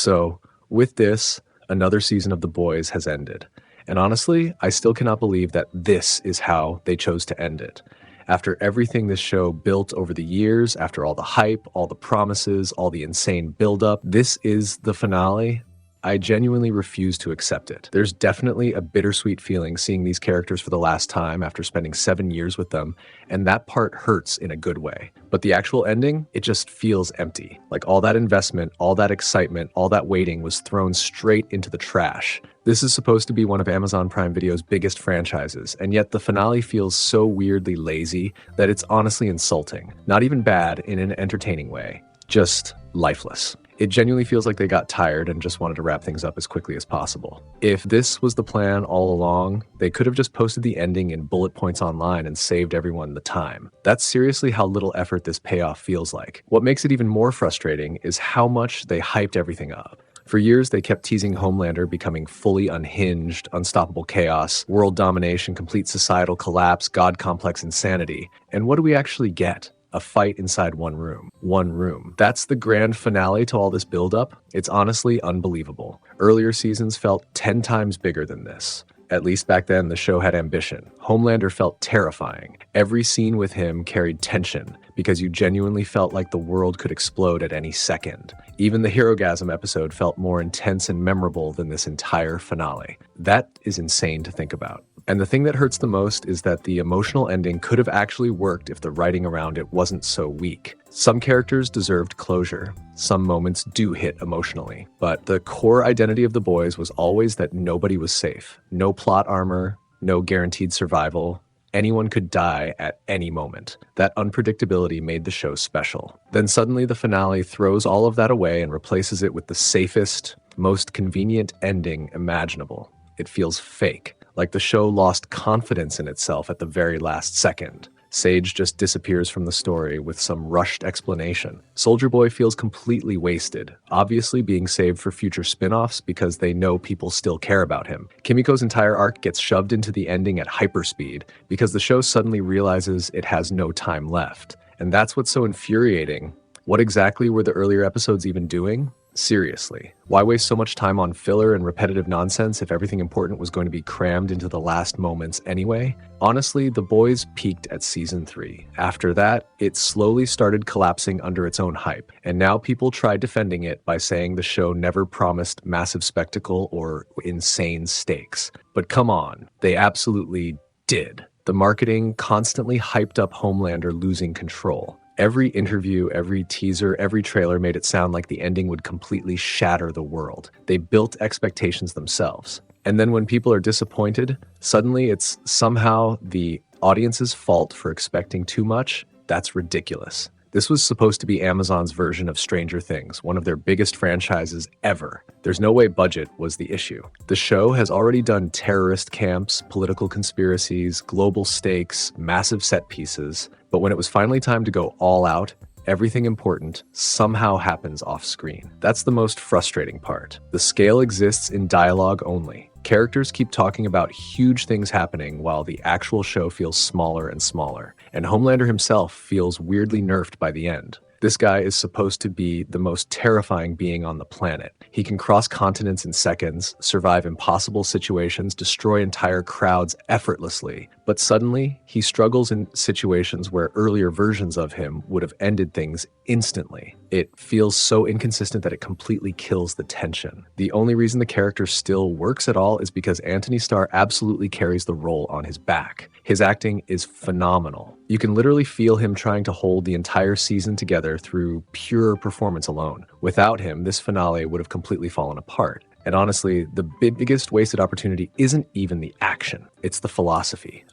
So, with this, another season of The Boys has ended. And honestly, I still cannot believe that this is how they chose to end it. After everything this show built over the years, after all the hype, all the promises, all the insane buildup, this is the finale. I genuinely refuse to accept it. There's definitely a bittersweet feeling seeing these characters for the last time after spending 7 years with them, and that part hurts in a good way. But the actual ending, it just feels empty. Like all that investment, all that excitement, all that waiting was thrown straight into the trash. This is supposed to be one of Amazon Prime Video's biggest franchises, and yet the finale feels so weirdly lazy that it's honestly insulting. Not even bad in an entertaining way, just lifeless. It genuinely feels like they got tired and just wanted to wrap things up as quickly as possible. If this was the plan all along, they could have just posted the ending in bullet points online and saved everyone the time. That's seriously how little effort this payoff feels like. What makes it even more frustrating is how much they hyped everything up. For years, they kept teasing Homelander becoming fully unhinged, unstoppable chaos, world domination, complete societal collapse, god complex insanity. And what do we actually get? A fight inside one room. One room. That's the grand finale to all this buildup. It's honestly unbelievable. Earlier seasons felt 10 times bigger than this. At least back then, the show had ambition. Homelander felt terrifying. Every scene with him carried tension because you genuinely felt like the world could explode at any second. Even the Herogasm episode felt more intense and memorable than this entire finale. That is insane to think about. And the thing that hurts the most is that the emotional ending could have actually worked if the writing around it wasn't so weak. Some characters deserved closure. Some moments do hit emotionally. But the core identity of The Boys was always that nobody was safe. No plot armor, no guaranteed survival. Anyone could die at any moment. That unpredictability made the show special. Then suddenly the finale throws all of that away and replaces it with the safest, most convenient ending imaginable. It feels fake. Like the show lost confidence in itself at the very last second. Sage just disappears from the story with some rushed explanation. Soldier Boy feels completely wasted, obviously being saved for future spin-offs because they know people still care about him. Kimiko's entire arc gets shoved into the ending at hyperspeed because the show suddenly realizes it has no time left. And that's what's so infuriating. What exactly were the earlier episodes even doing? Seriously, why waste so much time on filler and repetitive nonsense if everything important was going to be crammed into the last moments anyway? Honestly, The Boys peaked at season 3. After that, it slowly started collapsing under its own hype, and now people try defending it by saying the show never promised massive spectacle or insane stakes. But come on, they absolutely did. The marketing constantly hyped up Homelander losing control. Every interview, every teaser, every trailer made it sound like the ending would completely shatter the world. They built expectations themselves. And then when people are disappointed, suddenly it's somehow the audience's fault for expecting too much. That's ridiculous. This was supposed to be Amazon's version of Stranger Things, one of their biggest franchises ever. There's no way budget was the issue. The show has already done terrorist camps, political conspiracies, global stakes, massive set pieces, but when it was finally time to go all out, everything important somehow happens off screen. That's the most frustrating part. The scale exists in dialogue only. Characters keep talking about huge things happening while the actual show feels smaller and smaller. And Homelander himself feels weirdly nerfed by the end. This guy is supposed to be the most terrifying being on the planet. He can cross continents in seconds, survive impossible situations, destroy entire crowds effortlessly. But suddenly, he struggles in situations where earlier versions of him would have ended things instantly. It feels so inconsistent that it completely kills the tension. The only reason the character still works at all is because Anthony Starr absolutely carries the role on his back. His acting is phenomenal. You can literally feel him trying to hold the entire season together through pure performance alone. Without him, this finale would have completely fallen apart. And honestly, the biggest wasted opportunity isn't even the action, it's the philosophy.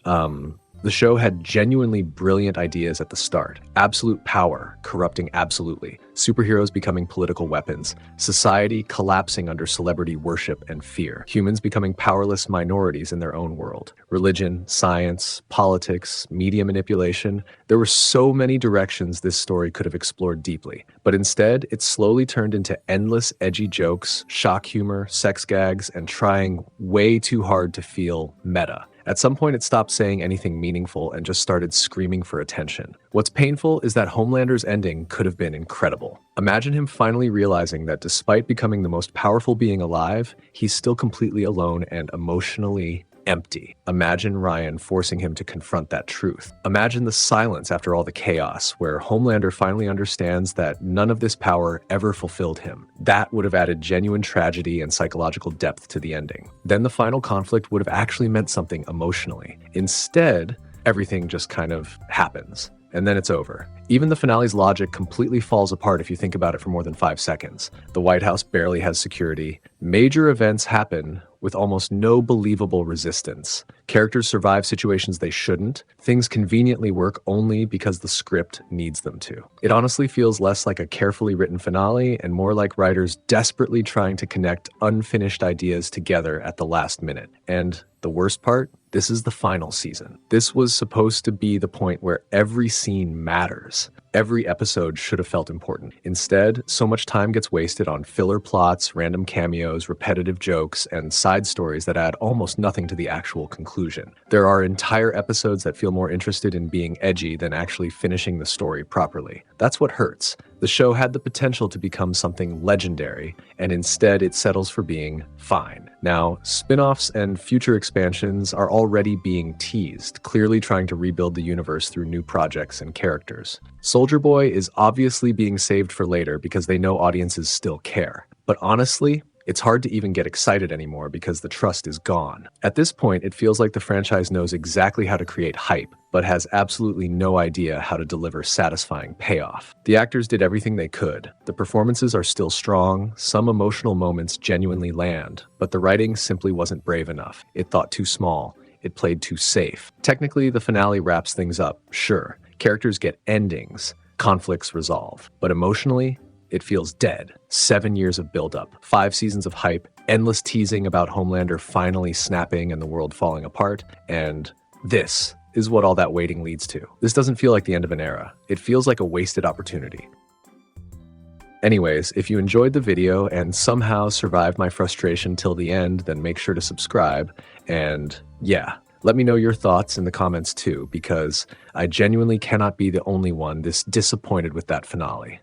The show had genuinely brilliant ideas at the start. Absolute power corrupting absolutely. Superheroes becoming political weapons. Society collapsing under celebrity worship and fear. Humans becoming powerless minorities in their own world. Religion, science, politics, media manipulation. There were so many directions this story could have explored deeply. But instead, it slowly turned into endless edgy jokes, shock humor, sex gags, and trying way too hard to feel meta. At some point, it stopped saying anything meaningful and just started screaming for attention. What's painful is that Homelander's ending could have been incredible. Imagine him finally realizing that despite becoming the most powerful being alive, he's still completely alone and emotionally empty. Imagine Ryan forcing him to confront that truth. Imagine the silence after all the chaos, where Homelander finally understands that none of this power ever fulfilled him. That would have added genuine tragedy and psychological depth to the ending. Then the final conflict would have actually meant something emotionally. Instead, everything just kind of happens. And then it's over. Even the finale's logic completely falls apart if you think about it for more than 5 seconds. The White House barely has security. Major events happen with almost no believable resistance. Characters survive situations they shouldn't. Things conveniently work only because the script needs them to. It honestly feels less like a carefully written finale and more like writers desperately trying to connect unfinished ideas together at the last minute. And the worst part? This is the final season. This was supposed to be the point where every scene matters. Every episode should have felt important. Instead, so much time gets wasted on filler plots, random cameos, repetitive jokes, and side stories that add almost nothing to the actual conclusion. There are entire episodes that feel more interested in being edgy than actually finishing the story properly. That's what hurts. The show had the potential to become something legendary, and instead it settles for being fine. Now, spin-offs and future expansions are already being teased, clearly trying to rebuild the universe through new projects and characters. Soldier Boy is obviously being saved for later because they know audiences still care. But honestly, it's hard to even get excited anymore because the trust is gone. At this point, it feels like the franchise knows exactly how to create hype, but has absolutely no idea how to deliver satisfying payoff. The actors did everything they could. The performances are still strong, some emotional moments genuinely land, but the writing simply wasn't brave enough. It thought too small. It played too safe. Technically, the finale wraps things up, sure. Characters get endings, conflicts resolve, but emotionally, it feels dead. 7 years of buildup, 5 seasons of hype, endless teasing about Homelander finally snapping and the world falling apart, and this is what all that waiting leads to. This doesn't feel like the end of an era. It feels like a wasted opportunity. Anyways, if you enjoyed the video and somehow survived my frustration till the end, then make sure to subscribe. And yeah, let me know your thoughts in the comments too, because I genuinely cannot be the only one this disappointed with that finale.